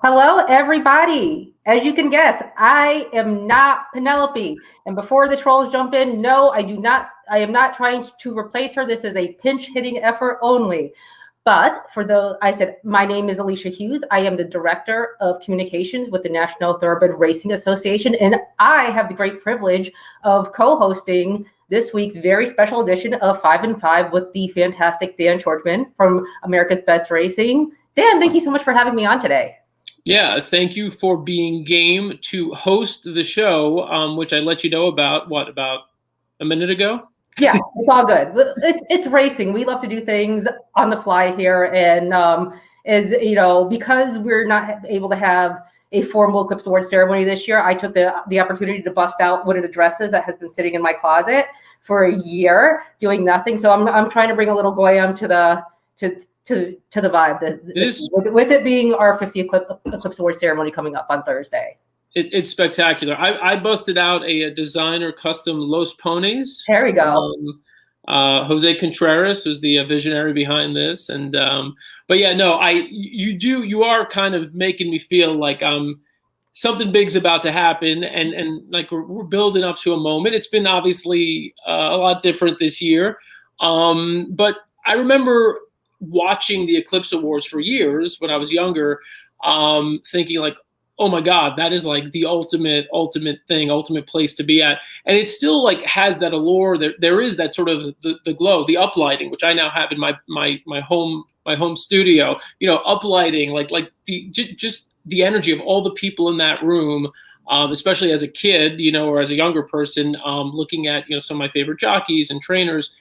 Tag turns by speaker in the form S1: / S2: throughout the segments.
S1: Hello, everybody. As you can guess, I am not Penelope. And before the trolls jump in, no, I do not. I am not trying to replace her. This is a pinch hitting effort only. But I said, my name is Alicia Hughes. I am the Director of Communications with the National Thoroughbred Racing Association. And I have the great privilege of co-hosting this week's very special edition of 5 and 5 with the fantastic Dan Tordjman from America's Best Racing. Dan, thank you so much for having me on today.
S2: Yeah, thank you for being game to host the show, which I let you know about, about a minute ago?
S1: Yeah, it's all good. It's racing. We love to do things on the fly here. And because we're not able to have a formal Eclipse Awards ceremony this year, I took the opportunity to bust out one of the dresses that has been sitting in my closet for a year doing nothing. So I'm trying to bring a little glam to the vibe, with it being our 50th Eclipse Awards ceremony coming up on Thursday.
S2: It's spectacular. I busted out a designer custom Los Ponis.
S1: There we go.
S2: Jose Contreras was the visionary behind this, and but yeah, no, you are kind of making me feel like something big's about to happen, and like we're building up to a moment. It's been obviously a lot different this year, but I remember watching the Eclipse Awards for years when I was younger, thinking like, oh my God, that is like the ultimate thing, ultimate place to be at. And it still like has that allure. There is that sort of the glow, the uplighting, which I now have in my home studio, uplighting, like just the energy of all the people in that room, especially as a kid, or as a younger person, looking at, some of my favorite jockeys and trainers.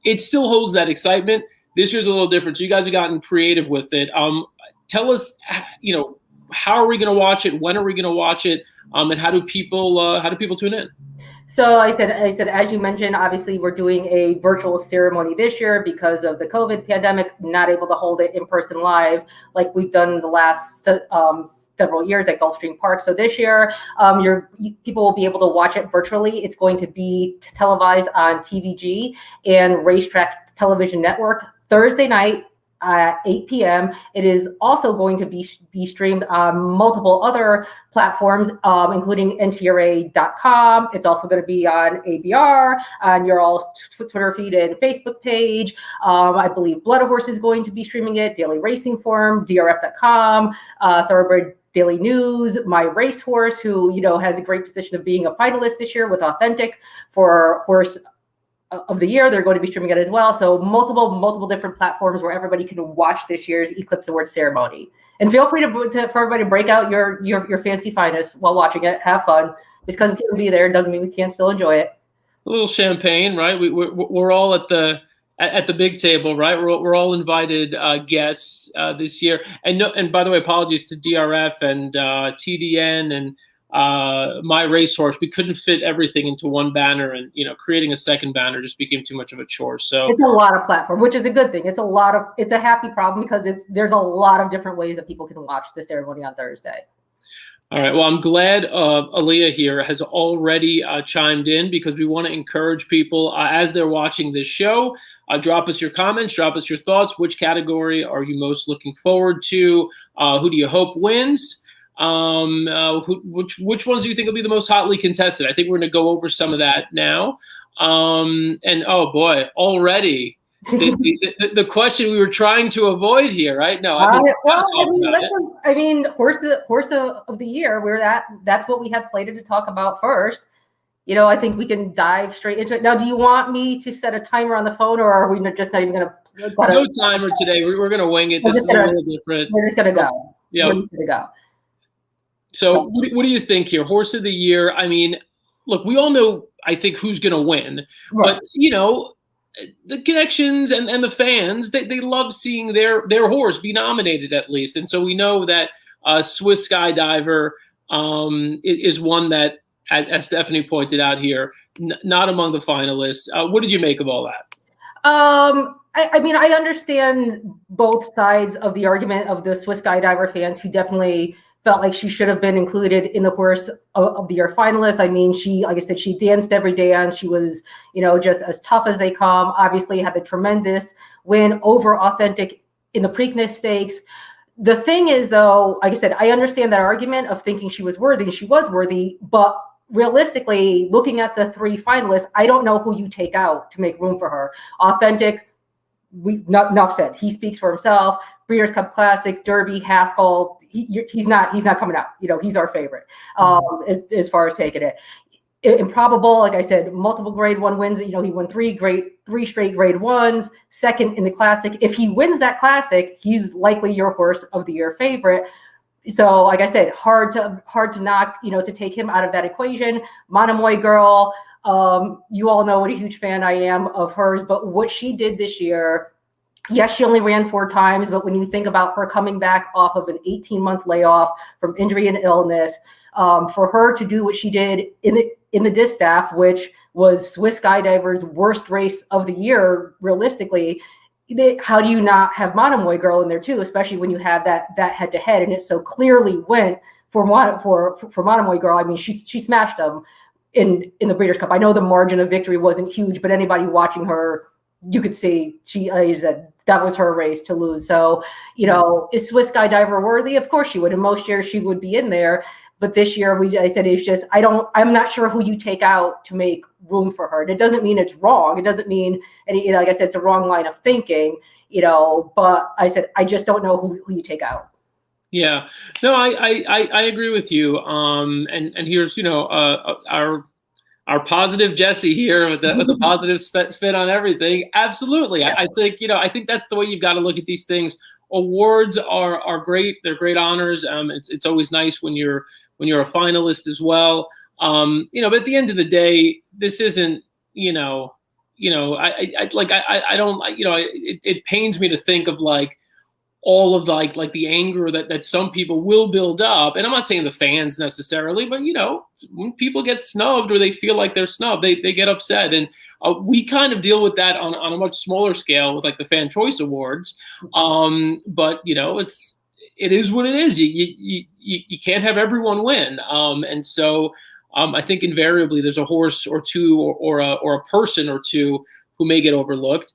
S2: It still holds that excitement. This year's a little different. So you guys have gotten creative with it. Tell us, how are we going to watch it? When are we going to watch it? And how do people tune in?
S1: So I said, as you mentioned, obviously we're doing a virtual ceremony this year because of the COVID pandemic, not able to hold it in person live like we've done the last several years at Gulfstream Park. So this year, people will be able to watch it virtually. It's going to be televised on TVG and Racetrack Television Network Thursday night at 8 p.m. It is also going to be streamed on multiple other platforms, including NTRA.com. It's also going to be on ABR, on your all's Twitter feed and Facebook page. I believe Blood Horse is going to be streaming it, Daily Racing Forum, DRF.com, Thoroughbred Daily News, My Racehorse, who has a great position of being a finalist this year with Authentic for Horse of the Year. They're going to be streaming it as well. So multiple different platforms where everybody can watch this year's Eclipse Awards ceremony. And feel free for everybody to break out your fancy finest while watching it. Have fun. Just because we can't be there doesn't mean we can't still enjoy it.
S2: A little champagne, right? We're all at the big table, right? We're all invited guests this year. And by the way, apologies to DRF and TDN and My Racehorse. We couldn't fit everything into one banner, and creating a second banner just became too much of a chore. So
S1: it's a lot of platform, which is a good thing. It's a happy problem because there's a lot of different ways that people can watch the ceremony on Thursday.
S2: All right. Well, I'm glad Aaliyah here has already chimed in, because we want to encourage people as they're watching this show. Drop us your comments, drop us your thoughts. Which category are you most looking forward to? Who do you hope wins? Which ones do you think will be the most hotly contested? I think we're going to go over some of that now. And oh boy, already the question we were trying to avoid here, right? No,
S1: I mean, horse of the year. That's what we had slated to talk about first. I think we can dive straight into it. Now, do you want me to set a timer on the phone, or are we just not even going to?
S2: No timer today. We're going to wing it. This is a little different.
S1: We're just going to go.
S2: Yeah.
S1: We're just going to go.
S2: So what do you think here? Horse of the year. I mean, look, we all know, I think, who's going to win. Right. But, the connections and the fans, they love seeing their horse be nominated at least. And so we know that Swiss Skydiver is one that, as Stephanie pointed out here, not among the finalists. What did you make of all that?
S1: I mean, I understand both sides of the argument of the Swiss Skydiver fans who definitely felt like she should have been included in the Horse of the Year finalists. I mean, like I said, she danced every dance. She was, just as tough as they come. Obviously had the tremendous win over Authentic in the Preakness Stakes. The thing is, though, like I said, I understand that argument of thinking she was worthy, and she was worthy, but realistically, looking at the 3 finalists, I don't know who you take out to make room for her. Authentic, enough said. He speaks for himself. Breeders' Cup Classic, Derby, Haskell, he's not coming out. He's our favorite as far as taking it. Improbable, like I said, multiple grade 1 wins. He won 3 straight grade 1s, second in the classic. If he wins that classic, he's likely your horse of the year favorite. So, like I said, hard to knock, to take him out of that equation. Monomoy Girl, you all know what a huge fan I am of hers, but what she did this year, yes, she only ran 4 times, but when you think about her coming back off of an 18-month layoff from injury and illness, for her to do what she did in the distaff, which was Swiss Skydiver's worst race of the year, realistically, how do you not have Monomoy Girl in there too, especially when you have that head-to-head, and it so clearly went for Monomoy Girl. I mean, she smashed them in the Breeders' Cup. I know the margin of victory wasn't huge, but anybody watching her, you could see that was her race to lose. So, is Swiss Skydiver worthy? Of course she would. In most years she would be in there. But this year, I said, it's just, I'm not sure who you take out to make room for her. And it doesn't mean it's wrong. It doesn't mean, like I said, it's a wrong line of thinking, but I said, I just don't know who you take out.
S2: Yeah, no, I agree with you. And here's, our positive Jesse here with the positive spin on everything. Absolutely. Yeah. I think that's the way you've got to look at these things. Awards are great. They're great honors. It's always nice when you're a finalist as well. But at the end of the day, this isn't, it pains me to think of like all of like the anger that some people will build up. And I'm not saying the fans necessarily, but when people get snubbed or they feel like they're snubbed, they get upset. And we kind of deal with that on a much smaller scale with like the Fan Choice Awards. But it is what it is. You can't have everyone win. And so I think invariably there's a horse or two or a person or two who may get overlooked.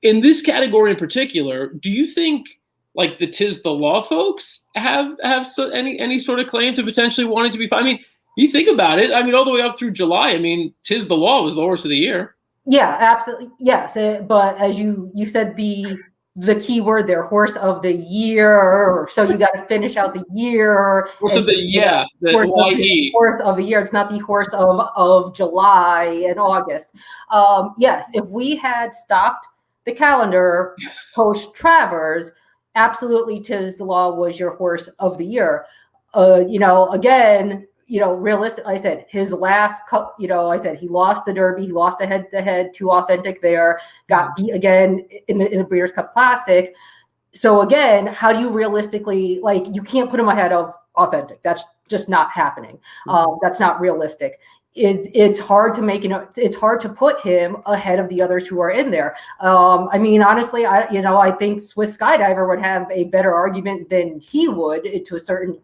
S2: In this category in particular, do you think like the Tis the Law folks have any sort of claim to potentially wanting to be? I mean, you think about it. I mean, all the way up through July. I mean, Tis the Law was the horse of the year.
S1: Yeah, absolutely. Yes, but as you said, the key word there, horse of the year. So you got to finish out the year.
S2: Horse of the year.
S1: Horse of the year. It's not the horse of July and August. Yes, if we had stopped the calendar post Travers, absolutely Tis the Law was your horse of the year. Again, realistically, I said his last I said he lost the Derby, he lost a head-to-head to Authentic there, got beat again in the Breeders' Cup Classic. So again, how do you realistically, you can't put him ahead of Authentic. That's just not happening. That's not realistic. It's hard to make, it's hard to put him ahead of the others who are in there. I mean, honestly, I think Swiss Skydiver would have a better argument than he would to a certain,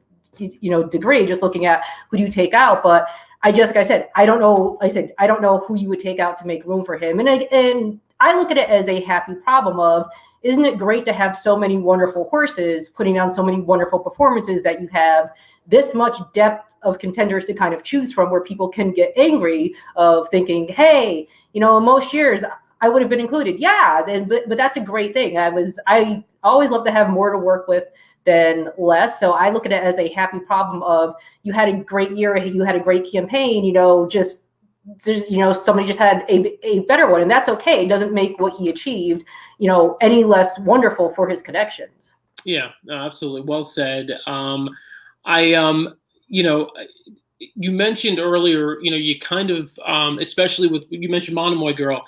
S1: degree, just looking at who do you take out. But like I said, I don't know. I don't know who you would take out to make room for him. And I look at it as a happy problem of, isn't it great to have so many wonderful horses putting on so many wonderful performances that you have this much depth of contenders to kind of choose from, where people can get angry of thinking, hey, in most years I would have been included. Yeah, but that's a great thing. I always love to have more to work with than less. So I look at it as a happy problem of, you had a great year, you had a great campaign, somebody just had a better one, and that's okay. It doesn't make what he achieved, any less wonderful for his connections.
S2: Yeah, no, absolutely. Well said. You mentioned earlier, you kind of, especially with, you mentioned Monomoy Girl,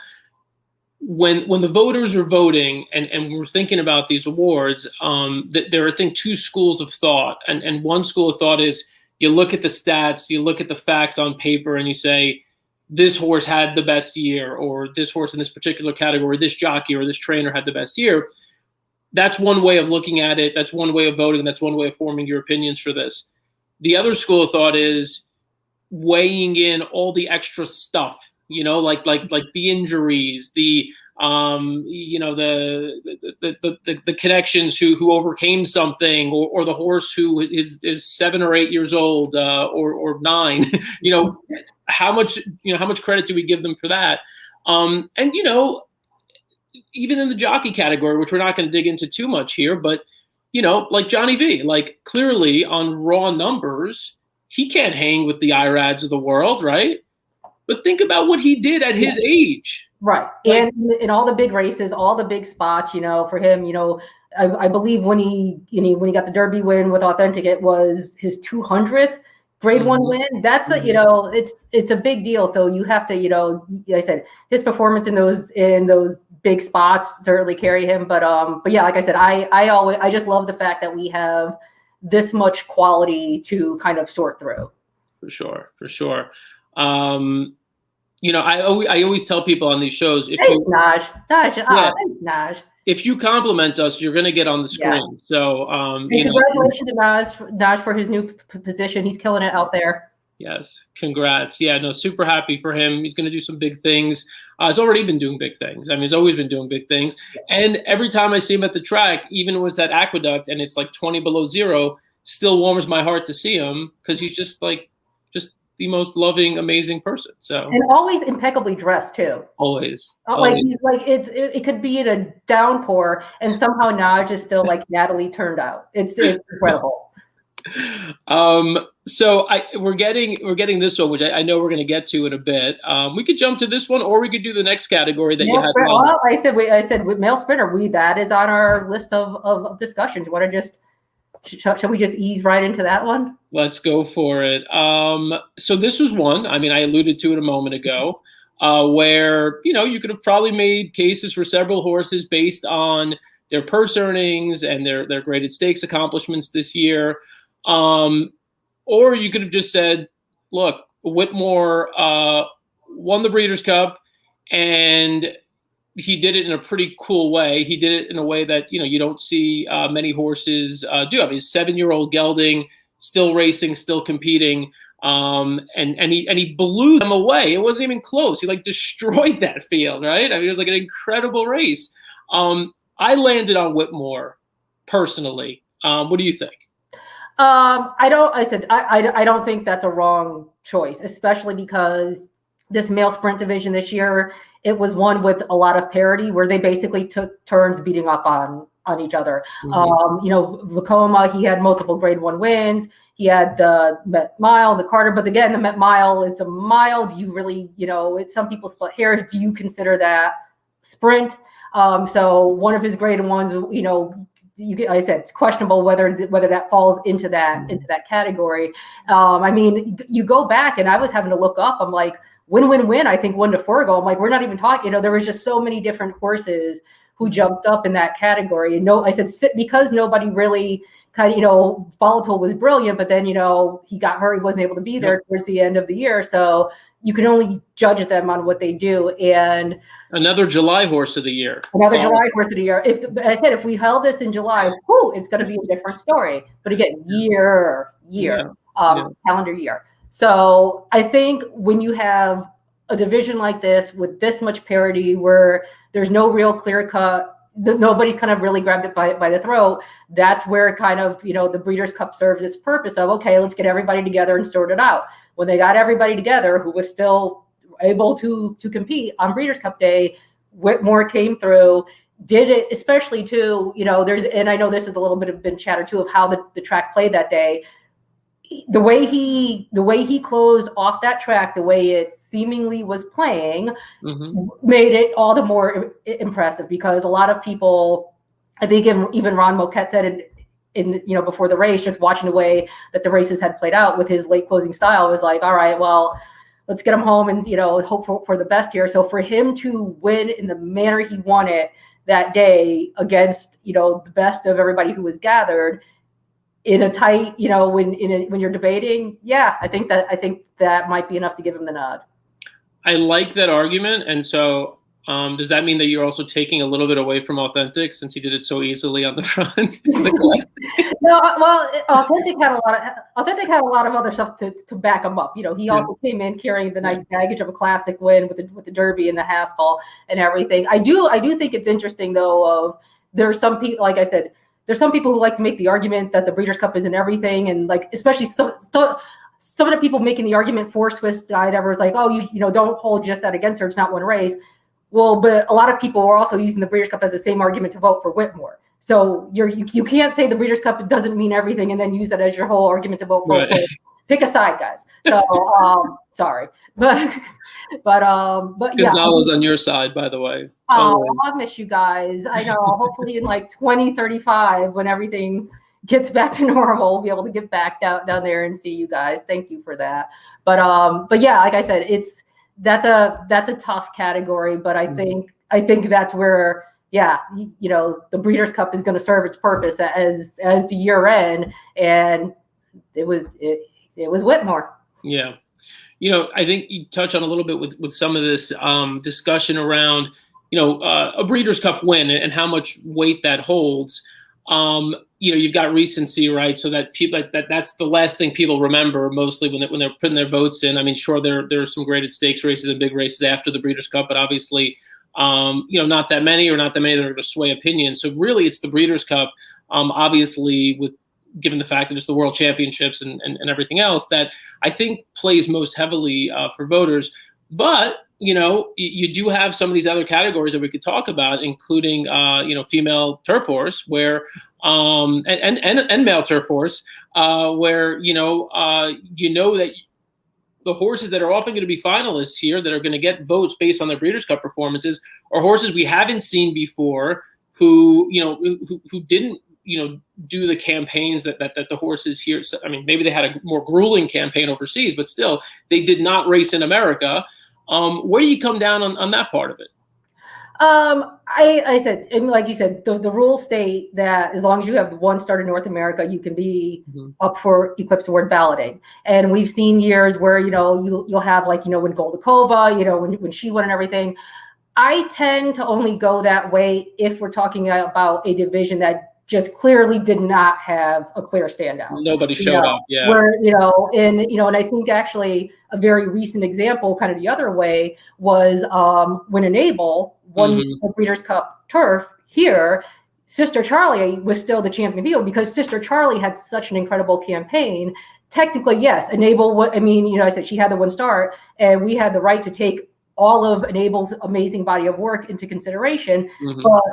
S2: when the voters are voting and we're thinking about these awards, there are, I think, 2 schools of thought. And one school of thought is, you look at the stats, you look at the facts on paper, and you say, this horse had the best year, or this horse in this particular category, this jockey or this trainer had the best year. That's one way of looking at it. That's one way of voting. That's one way of forming your opinions for this. The other school of thought is weighing in all the extra stuff, like the injuries, the you know, the connections who overcame something, or the horse who is 7 or 8 years old, or 9. You know, how much credit do we give them for that? And you know, even in the jockey category, which we're not going to dig into too much here, but you know, like Johnny V, like clearly on raw numbers, he can't hang with the IRADs of the world, right? But think about what he did at his age.
S1: Right.
S2: Like,
S1: and in all the big races, all the big spots, you know, for him, you know, I believe when he got the Derby win with Authentic, it was his 200th grade one win. That's a, you know, it's a big deal. So you have to, you know, like I said, his performance in those big spots certainly carry him. But yeah, like I said, I just love the fact that we have this much quality to kind of sort through.
S2: For sure. You know, I always tell people on these shows, if if you compliment us, you're going to get on the screen. Yeah. So,
S1: you know, congratulations to Naj for his new position. He's killing it out there.
S2: Yes, congrats. Yeah, no, super happy for him. He's going to do some big things. He's already been doing big things. I mean, he's always been doing big things. And every time I see him at the track, even when it's at Aqueduct and it's like 20 below zero, still warms my heart to see him, because he's just the most loving, amazing person. So, and
S1: always impeccably dressed too.
S2: Always.
S1: Like he's like, it could be in a downpour and somehow Naj is still like Natalie turned out. It's incredible.
S2: So we're getting this one, which I know we're going to get to in a bit. We could jump to this one, or we could do the next category that you had.
S1: Well, I said with male sprinter, that is on our list of discussions. You want to just, shall we just ease right into that one?
S2: Let's go for it. So this was one, I mean, I alluded to it a moment ago, where, you know, you could have probably made cases for several horses based on their purse earnings and their graded stakes accomplishments this year. Or you could have just said, look, Whitmore won the Breeders' Cup, and he did it in a pretty cool way. He did it in a way that, you know, you don't see many horses do. I mean, 7-year-old gelding, still racing, still competing, and he blew them away. It wasn't even close. He like destroyed that field, right? I mean, it was like an incredible race. I landed on Whitmore personally. What do you think?
S1: I don't think that's a wrong choice, especially because this male sprint division this year, it was one with a lot of parity where they basically took turns beating up on each other. You know, Vekoma, he had multiple grade 1 wins. He had the Met Mile, the Carter, but again, the Met Mile, it's a mile. Do you really, you know, some people split hairs. Do you consider that sprint? So one of his grade 1s, you know, I said it's questionable whether that falls into that category. I mean, you go back, and I was having to look up. I'm like, win. I think 1 to 4 ago. I'm like, we're not even talking. You know, there was just so many different horses who jumped up in that category. And I said because nobody really kind of, you know, Volatile was brilliant, but then, you know, he got hurt. He wasn't able to be there towards the end of the year. So you can only judge them on what they do. And
S2: another July horse of the year.
S1: July horse of the year. If we held this in July, it's going to be a different story. But again, calendar year. So I think when you have a division like this with this much parity, where there's no real clear cut, nobody's kind of really grabbed it by the throat, that's where kind of, you know, the Breeders' Cup serves its purpose of, okay, let's get everybody together and sort it out. When they got everybody together who was still able to compete on Breeders' Cup Day, Whitmore came through, did it, especially too, you know, and I know this is a little bit of been chatter too of how the track played that day. The way he closed off that track, the way it seemingly was playing, made it all the more impressive, because a lot of people, I think even Ron Moquette said in you know, before the race, just watching the way that the races had played out with his late closing style, was like, all right, well, let's get him home and, you know, hope for the best here. So for him to win in the manner he won it that day against, you know, the best of everybody who was gathered in a tight, you know, when you're debating, I think that might be enough to give him the nod.
S2: I like that argument, and so Does that mean that you're also taking a little bit away from Authentic since he did it so easily on the front?
S1: No, well, Authentic had a lot of other stuff to back him up. He also came in carrying the nice baggage of a classic win with the Derby and the Haskell and everything. I do think it's interesting though. There's some people, like I said, there's some people who like to make the argument that the Breeders' Cup isn't everything, and like especially some of the people making the argument for Swiss Side ever is like, oh, you don't hold just that against her. It's not one race. Well, but a lot of people are also using the Breeders' Cup as the same argument to vote for Whitmore. So you can't say the Breeders' Cup doesn't mean everything and then use that as your whole argument to vote for. Right. Pick a side, guys. So sorry, but
S2: Gonzalo's on your side, by the way.
S1: I'll miss you guys. I know. Hopefully in like 2035, when everything gets back to normal, we'll be able to get back down there and see you guys. Thank you for that. But yeah, like I said, that's a tough category, but I think that's where, the Breeders' Cup is going to serve its purpose as the year end, and it was Whitmore.
S2: Yeah, I think you touch on a little bit with some of this discussion around a Breeders' Cup win and how much weight that holds. You've got recency, right? So that people that's the last thing people remember mostly when they're putting their votes in. I mean, sure, there are some graded stakes races and big races after the Breeders' Cup, but obviously, not that many that are going to sway opinion. So really, it's the Breeders' Cup. Obviously, given the fact that it's the World Championships and everything else, that I think plays most heavily for voters. But you do have some of these other categories that we could talk about, including female turf horse, where and male turf horse, where that the horses that are often going to be finalists here that are going to get votes based on their Breeders' Cup performances are horses we haven't seen before, who didn't do the campaigns that the horses here. I mean, maybe they had a more grueling campaign overseas, but still they did not race in America. Where do you come down on that part of it?
S1: I said, and like you said, the rules state that as long as you have one start in North America, you can be up for Eclipse Award balloting. And we've seen years where, you'll have like, when Goldakova, when she won and everything. I tend to only go that way if we're talking about a division that just clearly did not have a clear standout.
S2: Nobody showed up. Yeah.
S1: Where, and I think actually a very recent example kind of the other way was when Enable won the Breeders' Cup turf here, Sister Charlie was still the champion field because Sister Charlie had such an incredible campaign. Technically, yes, Enable, I said she had the one start and we had the right to take all of Enable's amazing body of work into consideration. But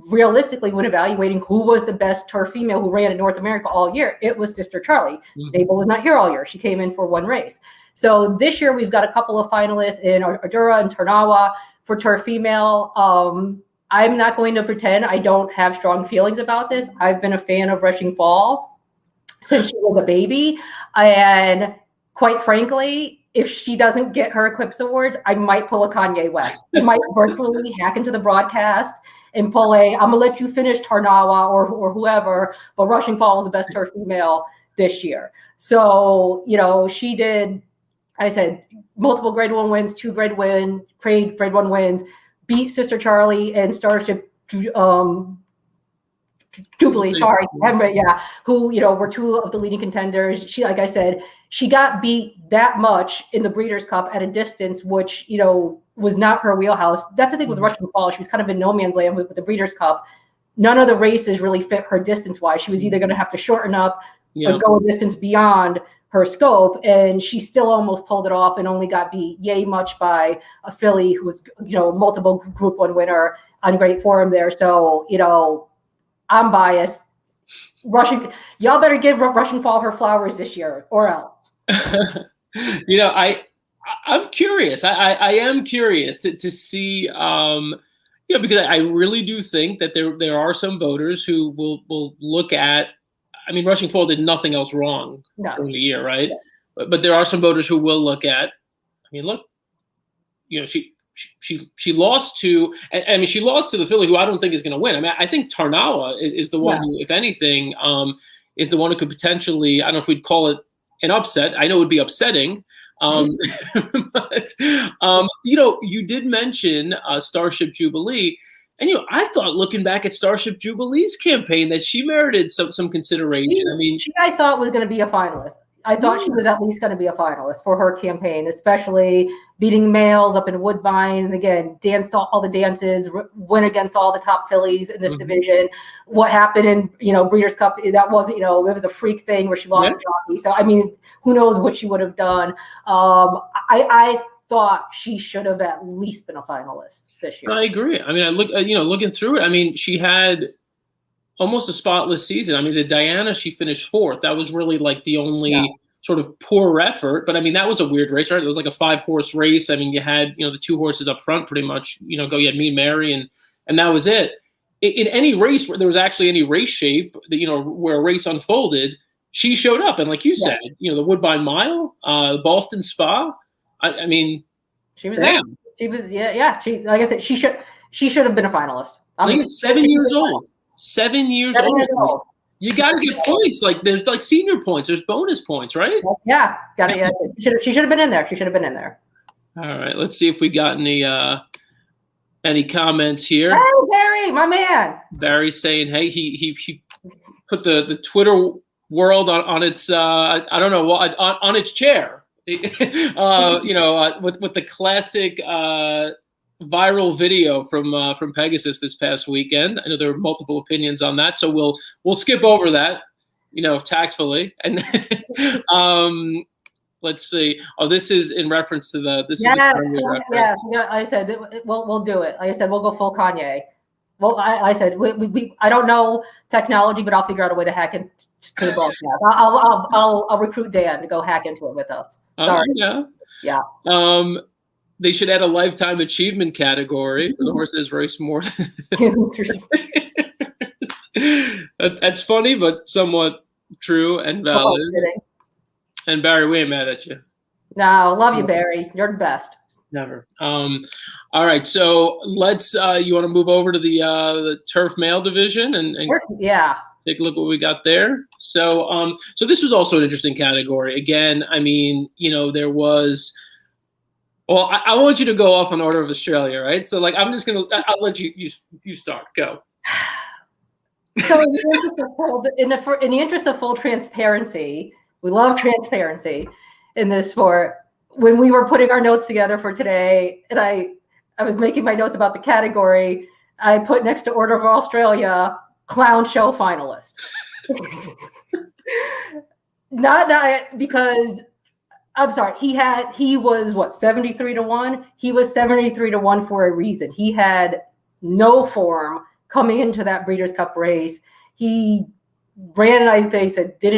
S1: realistically, when evaluating who was the best turf female who ran in North America all year, it was Sister Charlie. Enable was not here all year. She came in for one race. So this year we've got a couple of finalists in Ardura and Tarnawa for turf female. I'm not going to pretend I don't have strong feelings about this. I've been a fan of Rushing Fall since she was a baby. And quite frankly, if she doesn't get her Eclipse Awards, I might pull a Kanye West. I might virtually hack into the broadcast and pull I'm going to let you finish Tarnawa or whoever, but Rushing Fall was the best turf female this year. So, she did, I said, multiple grade 1 wins, 2 grade 1 wins, beat Sister Charlie and Starship Jubilee, who, were 2 of the leading contenders. She, like I said, she got beat that much in the Breeders' Cup at a distance, which, was not her wheelhouse. That's the thing with Rushing Fall. She was kind of in no man's land with the Breeders' Cup. None of the races really fit her distance-wise. She was either going to have to shorten up or go a distance beyond her scope, and she still almost pulled it off and only got beat yay much by a filly who was, multiple Group 1 winner on great form there. So, I'm biased. Y'all better give Rushing Fall her flowers this year, or else.
S2: I'm curious. I am curious to see, because I really do think that there are some voters who will look at. I mean, Rushing Fall did nothing else wrong during the year, right? Yeah. But there are some voters who will look at. I mean, look, she lost to. I mean, she lost to the filly who I don't think is going to win. I mean, I think Tarnawa is the one who, if anything, is the one who could potentially. I don't know if we'd call it an upset. I know it would be upsetting. But you did mention Starship Jubilee, and I thought, looking back at Starship Jubilee's campaign, that she merited some consideration.
S1: I thought was going to be a finalist. I thought she was at least going to be a finalist for her campaign, especially beating males up in Woodbine. And again, danced all the dances, went against all the top fillies in this division. What happened in, Breeders' Cup, that wasn't, it was a freak thing where she lost to jockey. So, who knows what she would have done. I thought she should have at least been a finalist this year.
S2: I agree. Looking through it, she had almost a spotless season. The Diana, she finished 4th. That was really like the only sort of poor effort. But that was a weird race, right? It was like a 5-horse race. You had, the 2 horses up front pretty much, you had Me, Mary, and that was it. In any race where there was actually any race shape, where a race unfolded, she showed up. And like you said, the Woodbine Mile, the Boston Spa,
S1: she was there. She was, She, like I said, she should have been a finalist.
S2: I think it's 7 years old. 7 years old. You got to get points. Like there's like senior points. There's bonus points, right?
S1: Yeah, got it. Yeah, she should have been in there. She should have been in there.
S2: All right, let's see if we got any comments here.
S1: Hey, Barry, my man.
S2: Barry's saying, hey, he put the Twitter world on its I don't know what on its chair. With the classic viral video from Pegasus this past weekend. I know there were multiple opinions on that, so we'll skip over that, tactfully. And let's see. Oh, this is in reference to this.
S1: Yes, I said we'll do it. Like I said, we'll go full Kanye. Well, I said we I don't know technology, but I'll figure out a way to hack into the broadcast. I'll recruit Dan to go hack into it with us. Sorry. Yeah.
S2: They should add a lifetime achievement category for the horse that's raced more. That's funny, but somewhat true and valid. And Barry, we ain't mad at you.
S1: No, love you, Barry. You're the best.
S2: Never. All right, so let's. You want to move over to the turf male division and take a look what we got there. So so this was also an interesting category. Again, there was. Well, I want you to go off on Order of Australia, right? So, I'm just gonna. I'll let you start. Go.
S1: So, in the interest of full transparency, we love transparency in this sport. When we were putting our notes together for today, and I was making my notes about the category, I put next to Order of Australia, clown show finalist. not because. I'm sorry. He was what, 73-1? He was 73-1 for a reason. He had no form coming into that Breeders' Cup race. He ran, they said, he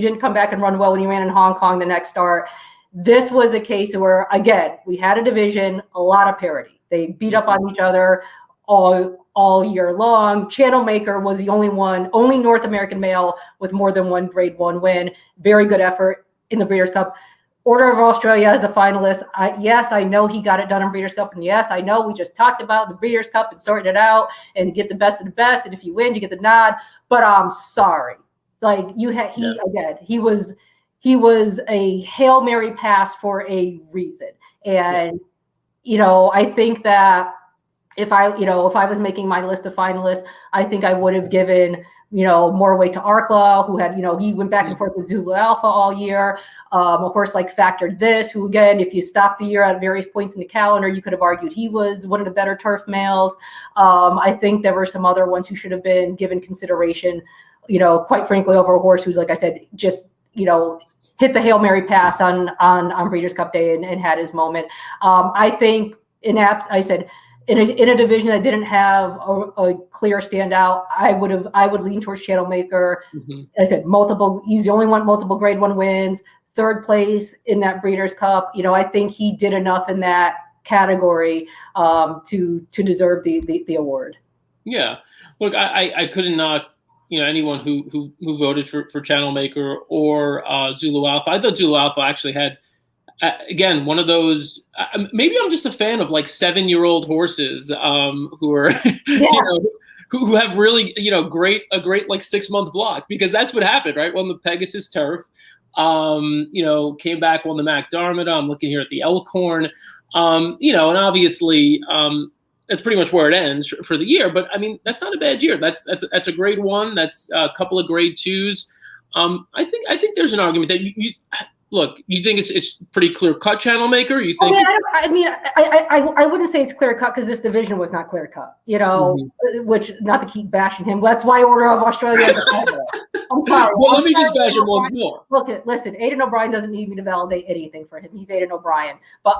S1: didn't come back and run well when he ran in Hong Kong the next start. This was a case where, again, we had a division, a lot of parity. They beat up on each other all year long. Channel Maker was the only North American male with more than one Grade 1 win. Very good effort in the Breeders' Cup. Order of Australia as a finalist. Yes, I know he got it done in Breeders' Cup, and yes, I know we just talked about the Breeders' Cup and sorting it out and get the best of the best, and if you win, you get the nod. But I'm sorry, he was a Hail Mary pass for a reason, and I think that if I was making my list of finalists, I think I would have given more weight to Arkla, who had, he went back and forth with Zulu Alpha all year. A horse like Factored This, who, again, if you stop the year at various points in the calendar, you could have argued he was one of the better turf males. I think there were some other ones who should have been given consideration, quite frankly, over a horse who's, like I said, just, hit the Hail Mary pass on Breeders' Cup Day and had his moment. I think in a division that didn't have a clear standout, I would lean towards Channel Maker. Mm-hmm. I said he's the only one multiple Grade 1 wins, 3rd place in that Breeders' Cup. I think he did enough in that category to deserve the award. Yeah,
S2: look, I couldn't knock anyone who voted for Channel Maker or Zulu Alpha. I thought Zulu Alpha actually had. Again, one of those. Maybe I'm just a fan of 7-year-old horses who are, who have really, a great 6-month block, because that's what happened, right? Won the Pegasus Turf, Came back, won the McDermott. I'm looking here at the Elkhorn. And obviously, that's pretty much where it ends for the year. But I mean, that's not a bad year. That's a grade 1. That's a couple of grade 2s. I think there's an argument that you look. You think it's pretty clear cut channel maker. You think?
S1: I wouldn't say it's clear cut because this division was not clear cut. Which, not to keep bashing him. That's why Order of Australia. I'm sorry.
S2: Well, let me just bash him once more.
S1: Listen. Aidan O'Brien doesn't need me to validate anything for him. He's Aidan O'Brien. But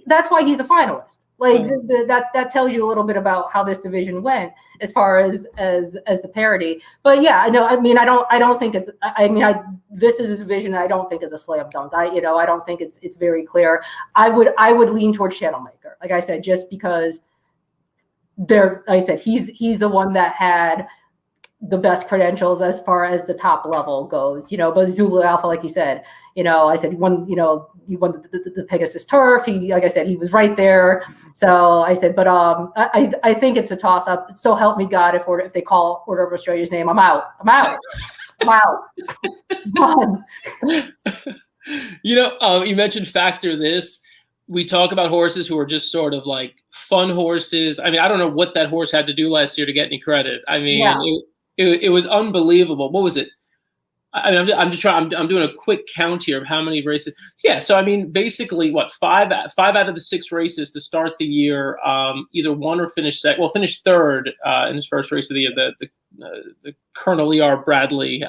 S1: that's why he's a finalist. Like that tells you a little bit about how this division went as far as the parity. But yeah, I know. I mean, I don't think it's. This is a division I don't think is a slam dunk. I don't think it's very clear. I would lean towards Channel Maker, like I said, just because he's the one that had the best credentials as far as the top level goes. But Zulu Alpha, like you said, I said he won the Pegasus Turf. Like I said, he was right there. So I said, but I think it's a toss up. So help me God, if they call Order of Australia's name, I'm out. Done.
S2: You mentioned Factor This. We talk about horses who are just sort of like fun horses. I mean, I don't know what that horse had to do last year to get any credit. I mean, it was unbelievable. What was it? I mean, I'm doing a quick count here of how many races. Yeah, so I mean, basically, five out of the 6 races to start the year, either won or finished second. Well, finished third in his first race of the year, the Colonel E.R. Bradley.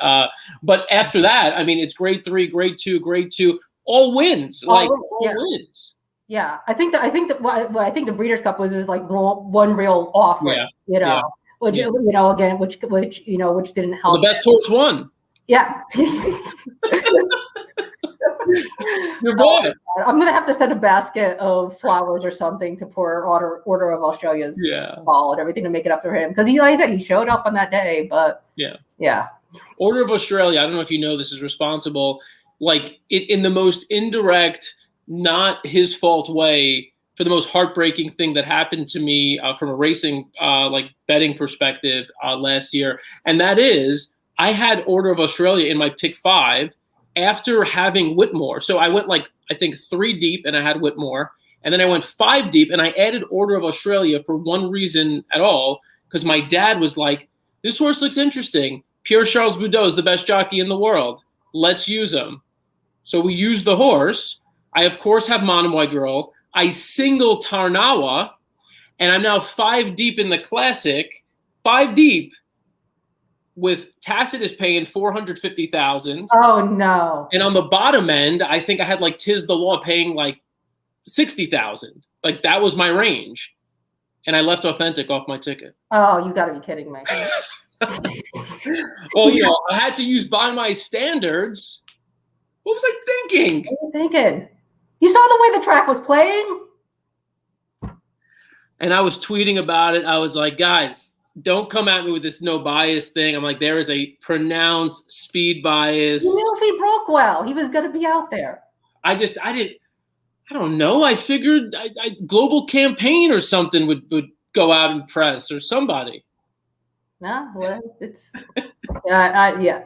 S2: But after that, I mean, it's grade 3, grade 2, all wins, wins.
S1: Yeah, I think the Breeders' Cup was like one real offering. Which didn't help.
S2: Well, the best horse won.
S1: Yeah.
S2: Your boy.
S1: I'm gonna have to send a basket of flowers or something to pour Order of Australia's ball and everything to make it up for him, because like I said, he showed up on that day. But
S2: Order of Australia, I don't know if you know this, is responsible, like in the most indirect, not his fault way, for the most heartbreaking thing that happened to me from a racing betting perspective last year, and that is, I had Order of Australia in my pick 5 after having Whitmore. So I went I think 3 deep and I had Whitmore. And then I went 5 deep and I added Order of Australia for one reason at all, because my dad was like, this horse looks interesting. Pierre Charles Boudot is the best jockey in the world. Let's use him. So we used the horse. I, of course, have Monomoy Girl. I single Tarnawa. And I'm now 5 deep in the Classic. 5 deep. With Tacitus paying $450,000.
S1: Oh no!
S2: And on the bottom end, I think I had Tiz the Law paying $60,000. That was my range, and I left Authentic off my ticket.
S1: Oh, you got to be kidding me!
S2: Well, I had to use by my standards. What was I thinking?
S1: What were you thinking? You saw the way the track was playing,
S2: and I was tweeting about it. I was like, guys, don't come at me with this no bias thing. I'm like, there is a pronounced speed bias.
S1: You knew if he broke well, he was going to be out there.
S2: I don't know. I figured Global Campaign or something would go out and press, or somebody.
S1: No, well, it's yeah.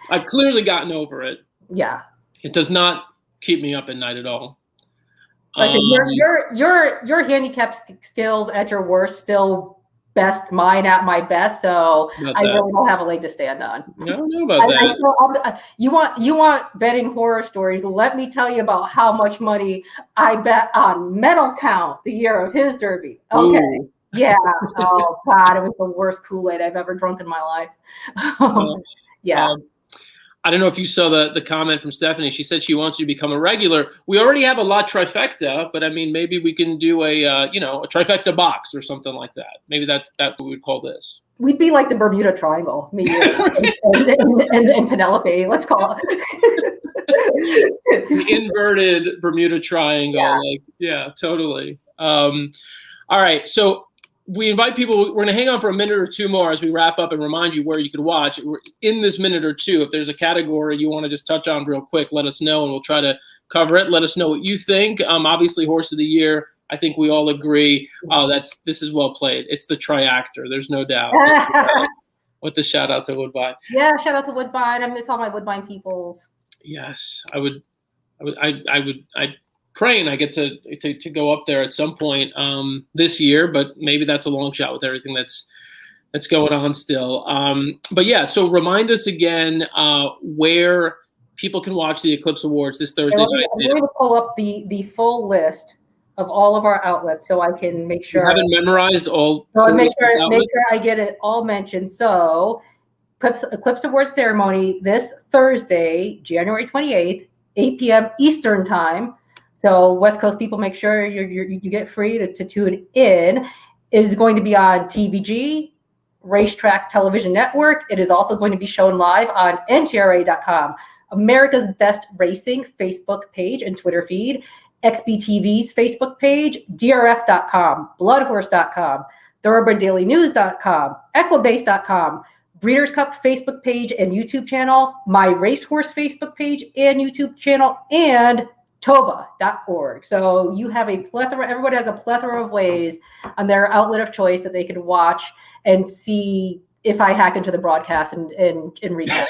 S2: I've clearly gotten over it.
S1: Yeah.
S2: It does not keep me up at night at all.
S1: Your handicap skills at your worst still best mine at my best, so I really don't have a leg to stand on.
S2: I don't know about that.
S1: You want betting horror stories? Let me tell you about how much money I bet on Metal Count the year of his Derby. Okay. Ooh. Yeah. Oh God, it was the worst Kool-Aid I've ever drunk in my life. Yeah.
S2: I don't know if you saw the comment from Stephanie. She said she wants you to become a regular. We already have a La Trifecta, but I mean, maybe we can do a trifecta box or something like that. Maybe that's what we would call this.
S1: We'd be like the Bermuda Triangle, me and Penelope. Let's call it
S2: the inverted Bermuda Triangle. Yeah, totally. All right, so we invite people. We're going to hang on for a minute or two more as we wrap up and remind you where you can watch. In this minute or two, if there's a category you want to just touch on real quick, let us know and we'll try to cover it. Let us know what you think. Obviously, Horse of the Year, I think we all agree. This is well played. It's the Triactor. There's no doubt. with the shout out to Woodbine.
S1: Yeah, shout out to Woodbine. I miss all my Woodbine peoples.
S2: Yes, I praying I get to go up there at some point this year, but maybe that's a long shot with everything that's going on still. But yeah, so remind us again where people can watch the Eclipse Awards this Thursday night.
S1: I'm going to pull up the full list of all of our outlets so I can make sure.
S2: You haven't memorized all.
S1: So I make sure I get it all mentioned. So Eclipse Awards ceremony this Thursday, January 28th, 8 p.m. Eastern time. So West Coast people, make sure you get free to tune in. Is going to be on TVG, Racetrack Television Network. It is also going to be shown live on NTRA.com, America's Best Racing Facebook page and Twitter feed, XBTV's Facebook page, DRF.com, Bloodhorse.com, ThoroughbreedDailyNews.com, Equibase.com, Breeders' Cup Facebook page and YouTube channel, My Racehorse Facebook page and YouTube channel, and Toba.org. So you have a plethora, everybody has a plethora of ways on their outlet of choice that they can watch and see if I hack into the broadcast and read it.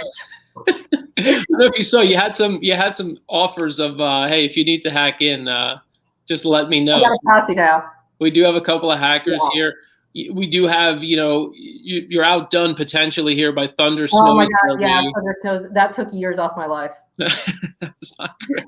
S2: I don't know if you saw, you had some offers of hey, if you need to hack in, just let me know.
S1: I got a posse now.
S2: We do have a couple of hackers here. We do have, you're outdone potentially here by Thunder Snows.
S1: Oh my God, yeah, Thunder Snows. That took years off my life.
S2: That's not great.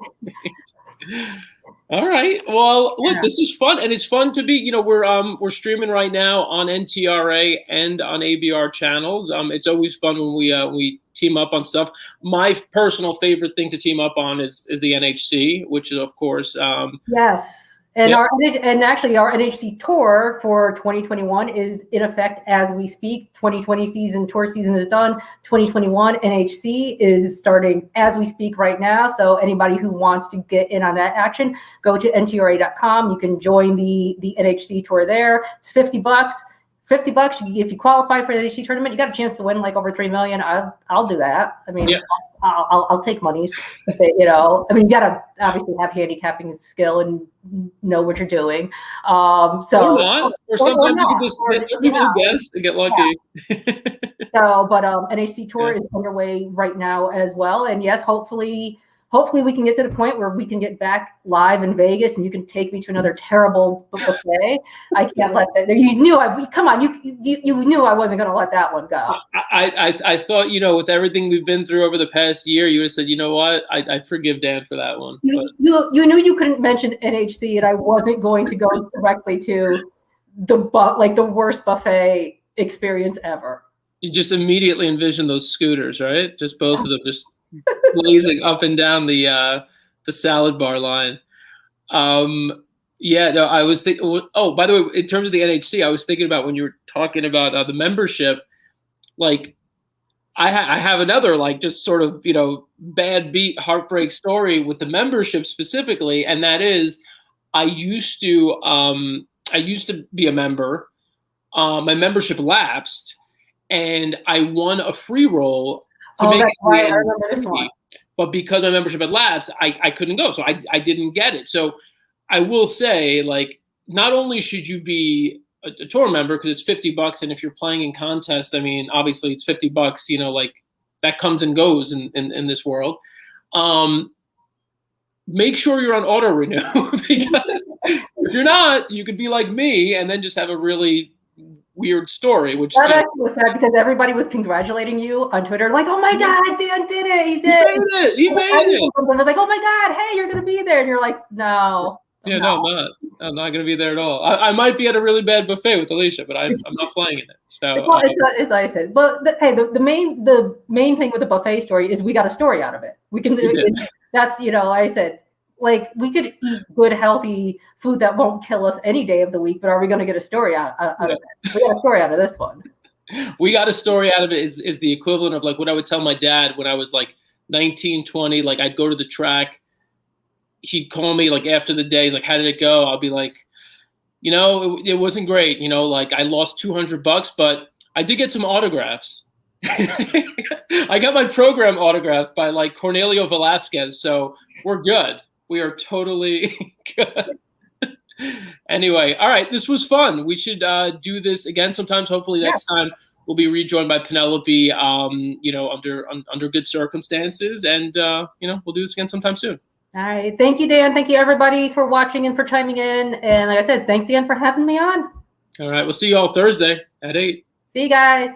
S2: All right. Well, look, this is fun, and it's fun to be. We're streaming right now on NTRA and on ABR channels. It's always fun when we team up on stuff. My personal favorite thing to team up on is the NHC, which is of course.
S1: Yes. And our NHC tour for 2021 is in effect as we speak. 2020 tour season is done. 2021 NHC is starting as we speak right now. So anybody who wants to get in on that action, go to NTRA.com. You can join the NHC tour there. It's $50. $50 if you qualify for the NHC tournament. You got a chance to win like over $3 million. I'll do that. I mean, I'll take monies. You gotta obviously have handicapping skill and know what you're doing. Or
S2: sometimes you can just guess and get lucky.
S1: NHC tour is underway right now as well. And yes, hopefully we can get to the point where we can get back live in Vegas and you can take me to another terrible buffet. I can't let that. You knew you knew I wasn't going to let that one go.
S2: I thought, with everything we've been through over the past year, you would have said, you know what, I forgive Dan for that one.
S1: You knew you couldn't mention NHC and I wasn't going to go directly to the worst buffet experience ever.
S2: You just immediately envisioned those scooters, right? Just both of them just blazing up and down the salad bar line. I was thinking. Oh, by the way, in terms of the NHC, I was thinking about when you were talking about the membership. Like, I have another just sort of bad beat heartbreak story with the membership specifically, and that is, I used to be a member. My membership lapsed, and I won a free roll.
S1: That's right. I remember this one.
S2: But because my membership had lapsed, I couldn't go. So I didn't get it. So I will say, not only should you be a tour member because it's $50, and if you're playing in contests, I mean, obviously it's $50, that comes and goes in this world. Make sure you're on auto renew because if you're not, you could be like me and then just have a really weird story, which
S1: that actually was sad because everybody was congratulating you on Twitter, like, "Oh my God, Dan did it! He made it!" I was like, "Oh my God, hey, you're gonna be there," and you're like, "No."
S2: Yeah, no, I'm not gonna be there at all. I might be at a really bad buffet with Alicia, but I'm not playing in it. So
S1: it's like I said, but the main thing with the buffet story is we got a story out of it. We can. That's I said. We could eat good, healthy food that won't kill us any day of the week, but are we going to get a story out of it? We got a story out of this one.
S2: We got a story out of it is the equivalent of what I would tell my dad when I was 19, 20. I'd go to the track. He'd call me after the day. He's like, "How did it go?" I'll be like, it wasn't great. I lost $200, but I did get some autographs. I got my program autographed by Cornelio Velasquez, so we're good. We are totally good. Anyway, all right. This was fun. We should do this again sometimes. Hopefully next time we'll be rejoined by Penelope, you know, under good circumstances, and you know, we'll do this again sometime soon.
S1: All right. Thank you, Dan. Thank you, everybody, for watching and for chiming in. And like I said, thanks again for having me on.
S2: All right. We'll see you all Thursday at 8.
S1: See you guys.